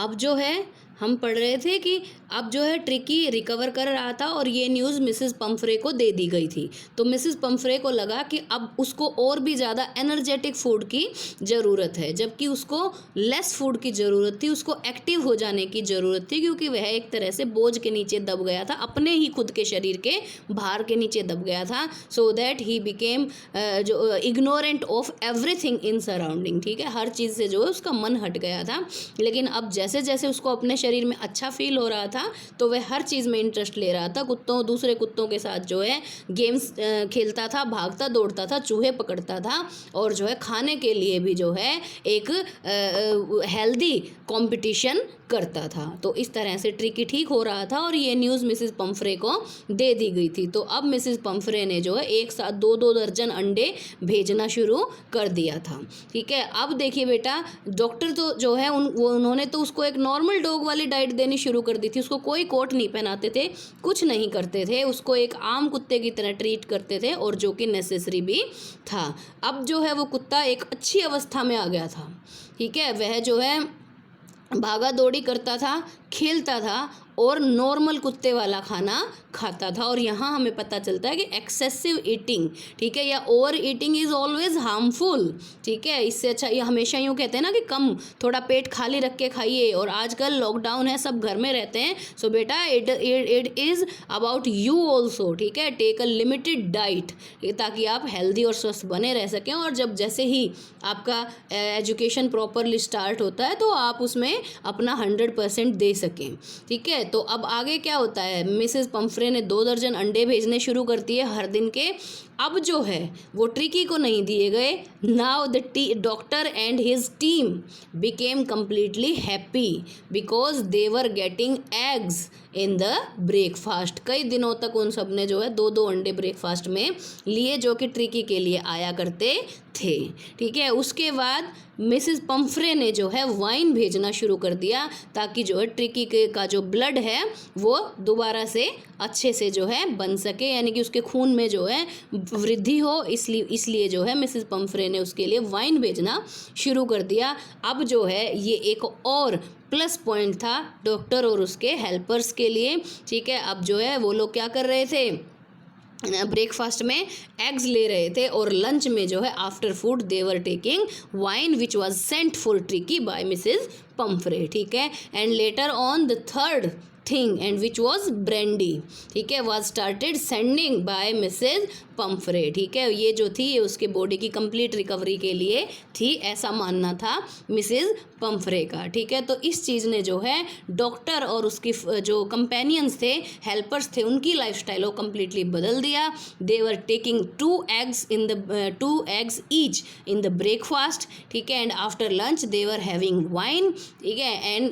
अब जो है हम पढ़ रहे थे कि अब जो है ट्रिकी रिकवर कर रहा था और ये न्यूज़ मिसेस पम्फ्रे को दे दी गई थी। तो मिसेस पम्फ्रे को लगा कि अब उसको और भी ज़्यादा एनर्जेटिक फूड की ज़रूरत है, जबकि उसको लेस फूड की ज़रूरत थी, उसको एक्टिव हो जाने की ज़रूरत थी, क्योंकि वह एक तरह से बोझ के नीचे दब गया था, अपने ही खुद के शरीर के भार के नीचे दब गया था। सो दैट ही बिकेम जो ignorant of everything in surrounding, ठीक है, हर चीज़ से जो है उसका मन हट गया था। लेकिन अब जैसे जैसे उसको अपने शरीर में अच्छा फील हो रहा था तो वह हर चीज़ में इंटरेस्ट ले रहा था। दूसरे कुत्तों के साथ जो है गेम्स खेलता था, भागता दौड़ता था, चूहे पकड़ता था, और जो है खाने के लिए भी जो है एक हेल्दी कंपटीशन करता था। तो इस तरह से ट्रिकी ठीक हो रहा था और ये न्यूज़ मिसेस पम्फ्रे को दे दी गई थी। तो अब मिसेस पम्फ्रे ने जो है एक साथ 2-2 दर्जन अंडे भेजना शुरू कर दिया था, ठीक है। अब देखिए बेटा, डॉक्टर तो जो है उन्होंने तो उसको एक नॉर्मल डॉग वाली डाइट देनी शुरू कर दी थी। उसको कोई कोट नहीं पहनाते थे, कुछ नहीं करते थे, उसको एक आम कुत्ते की तरह ट्रीट करते थे, और जो कि नेसेसरी भी था। अब जो है वो कुत्ता एक अच्छी अवस्था में आ गया था, ठीक है। वह जो है भागा दौड़ी करता था, खेलता था, और नॉर्मल कुत्ते वाला खाना खाता था। और यहाँ हमें पता चलता है कि एक्सेसिव ईटिंग, ठीक है, या over eating is always harmful, ठीक है। इससे अच्छा, ये हमेशा यूँ कहते हैं ना कि कम, थोड़ा पेट खाली रख के खाइए, और आजकल लॉकडाउन है, सब घर में रहते हैं। सो बेटा it is about you also, ठीक है। टेक अ लिमिटेड डाइट, ताकि आप हेल्दी और स्वस्थ बने रह सकें, और जब जैसे ही आपका एजुकेशन प्रॉपरली स्टार्ट होता है तो आप उसमें अपना 100% दे सकें, ठीक है। तो अब आगे क्या होता है, मिसेस पम्फ्रे ने 2 दर्जन अंडे भेजने शुरू कर दिए हर दिन के। अब जो है वो ट्रिकी को नहीं दिए गए। Now the doctor and his team became completely happy because they were getting eggs in the breakfast. कई दिनों तक उन सब ने जो है 2-2 अंडे ब्रेकफास्ट में लिए, जो कि ट्रिकी के लिए आया करते थे, ठीक है। उसके बाद मिसेस पम्फ्रे ने जो है वाइन भेजना शुरू कर दिया, ताकि जो है ट्रिकी का जो ब्लड है वो दोबारा से अच्छे से जो है बन सके, यानी कि उसके खून में जो है वृद्धि हो। इसलिए जो है मिसेस पम्फ्रे ने उसके लिए वाइन भेजना शुरू कर दिया। अब जो है ये एक और प्लस पॉइंट था डॉक्टर और उसके हेल्पर्स के लिए, ठीक है। अब जो है वो लोग क्या कर रहे थे, ब्रेकफास्ट में एग्स ले रहे थे, और लंच में जो है after food they were taking wine which was sent for Tricki by Mrs Pumphrey, ठीक है। And later on the third thing and which was brandy, ठीक है, was started sending by Mrs Pumphrey, ठीक है। ये जो थी ये उसके बॉडी की कंप्लीट रिकवरी के लिए थी, ऐसा मानना था मिसेज पम्फ्रे का, ठीक है। तो इस चीज़ ने जो है डॉक्टर और उसकी जो कंपेनियंस थे, हेल्पर्स थे, उनकी लाइफस्टाइल को कम्प्लीटली बदल दिया। They were taking 2 eggs each in the breakfast, ठीक है, and after lunch they were having wine, ठीक है, and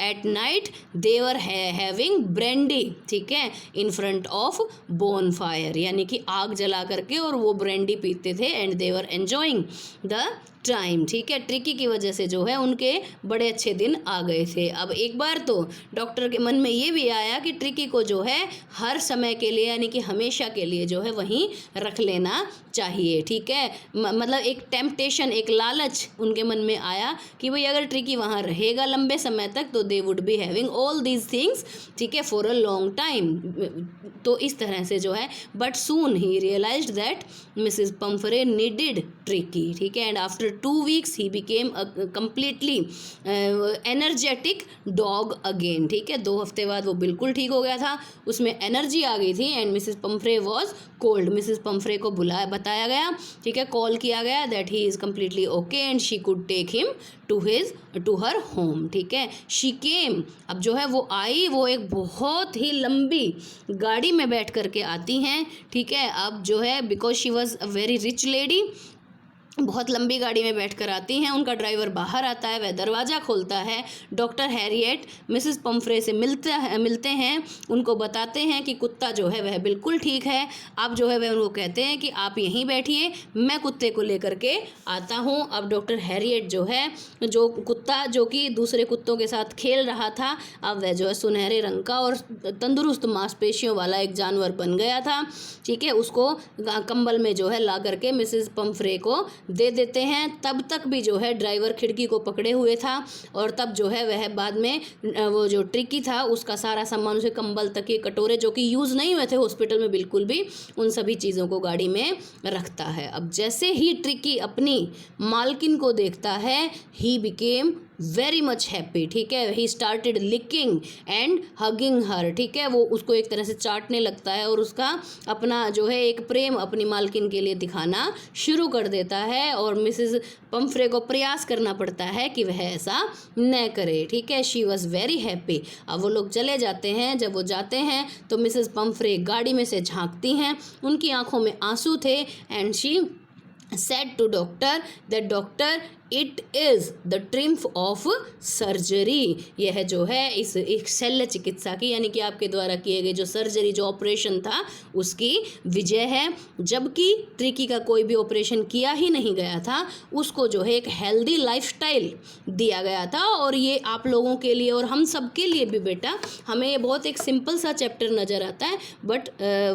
at night they were having brandy, ठीक है, in front of bonfire, यानी कि आग जला करके और वो ब्रेंडी पीते थे, and they were enjoying the time, ठीक है। ट्रिकी की वजह से जो है उनके बड़े अच्छे दिन आ गए थे। अब एक बार तो डॉक्टर के मन में ये भी आया कि ट्रिकी को जो है हर समय के लिए, यानी कि हमेशा के लिए जो है वहीं रख लेना चाहिए, ठीक है। मतलब एक टेम्पटेशन, एक लालच उनके मन में आया कि भाई अगर ट्रिकी वहाँ रहेगा लंबे समय तक तो they would be having all these things, ठीक है, फॉर अ लॉन्ग टाइम। तो इस तरह से जो है, बट सून ही realized that Mrs Pumphrey needed Tricki, ठीक है, and after 2 weeks he became a completely energetic dog again, ठीक है। 2 हफ्ते बाद वो बिल्कुल ठीक हो गया था, उसमें एनर्जी आ गई थी, and Mrs Pumphrey was cold. Mrs Pumphrey को बताया गया, ठीक है, कॉल किया गया that he is completely okay and she could take him to her home, ठीक है। शी केम, अब जो है वो आई, वो एक बहुत ही लंबी गाड़ी में बैठ करके आती हैं, ठीक है। अब जो है because she was a very rich lady, बहुत लंबी गाड़ी में बैठकर आती हैं। उनका ड्राइवर बाहर आता है, वह दरवाज़ा खोलता है। डॉक्टर हैरियट मिसेस पम्फ्रे से मिलते हैं, उनको बताते हैं कि कुत्ता जो है वह बिल्कुल ठीक है। अब जो है वह उनको कहते हैं कि आप यहीं बैठिए, मैं कुत्ते को लेकर के आता हूँ। अब डॉक्टर हैरियट जो है, जो कुत्ता जो कि दूसरे कुत्तों के साथ खेल रहा था, अब वह जो है सुनहरे रंग का और तंदुरुस्त मांसपेशियों वाला एक जानवर बन गया था, ठीक है। उसको कंबल में जो है ला करके मिसेस पम्फ्रे को दे देते हैं। तब तक भी जो है ड्राइवर खिड़की को पकड़े हुए था और तब जो है वह बाद में वो जो ट्रिकी था उसका सारा सामान, उसे कंबल तकिए कटोरे जो कि यूज़ नहीं हुए थे हॉस्पिटल में बिल्कुल भी, उन सभी चीज़ों को गाड़ी में रखता है। अब जैसे ही ट्रिकी अपनी मालकिन को देखता है, he became very much happy, ठीक है। He started licking and hugging her, ठीक है। वो उसको एक तरह से चाटने लगता है और उसका अपना जो है एक प्रेम अपनी मालकिन के लिए दिखाना शुरू कर देता है। और मिसेस पम्फ्रे को प्रयास करना पड़ता है कि वह ऐसा न करे, ठीक है। She was very happy. अब वो लोग चले जाते हैं। जब वो जाते हैं तो मिसेस पम्फ्रे गाड़ी में से झांकती हैं, उनकी आंखों में आंसू थे। And she said to doctor that doctor it is the triumph of surgery. यह जो है इस एक शल्य चिकित्सा की, यानी कि आपके द्वारा किए गए जो सर्जरी, जो ऑपरेशन था, उसकी विजय है। जबकि ट्रिकी का कोई भी ऑपरेशन किया ही नहीं गया था, उसको जो है एक हेल्दी लाइफस्टाइल दिया गया था। और ये आप लोगों के लिए और हम सब के लिए भी बेटा, हमें ये बहुत एक सिंपल सा चैप्टर नज़र आता है, but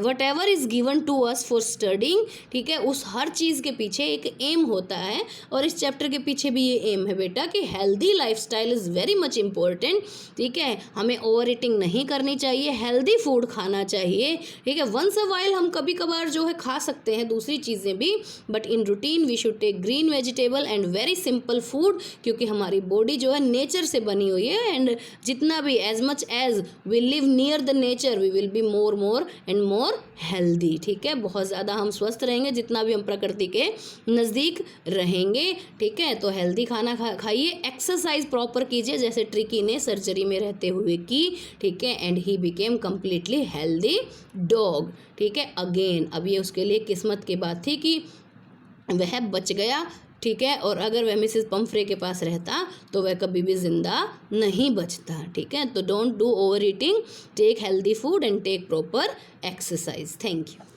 whatever is given to us for studying, ठीक है, उस हर चीज़ के पीछे एक एम होता है। और इस चैप्टर के पीछे भी ये एम है बेटा कि healthy lifestyle is very much important, ठीक है। हमें ओवर ईटिंग नहीं करनी चाहिए, हेल्दी फूड खाना चाहिए, ठीक है। वंस अ वाइल हम कभी कभार जो है खा सकते हैं दूसरी चीज़ें भी, but in routine we should take green vegetable and very simple food, क्योंकि हमारी बॉडी जो है नेचर से बनी हुई है। एंड जितना भी as much as we live near the nature we will be more and more healthy, ठीक है। बहुत ज़्यादा हम स्वस्थ रहेंगे जितना भी हम प्रकृति के नज़दीक रहेंगे, ठीक है। तो हेल्दी खाना खाइए, एक्सरसाइज प्रॉपर कीजिए जैसे ट्रिकी ने सर्जरी में रहते हुए की, ठीक है। And he became completely healthy dog, ठीक है। अगेन अब ये उसके लिए किस्मत की बात थी कि वह बच गया, ठीक है। और अगर वह मिसेस पम्फ्रे के पास रहता तो वह कभी भी ज़िंदा नहीं बचता, ठीक है। तो don't do over eating, take healthy food and take proper exercise. Thank you.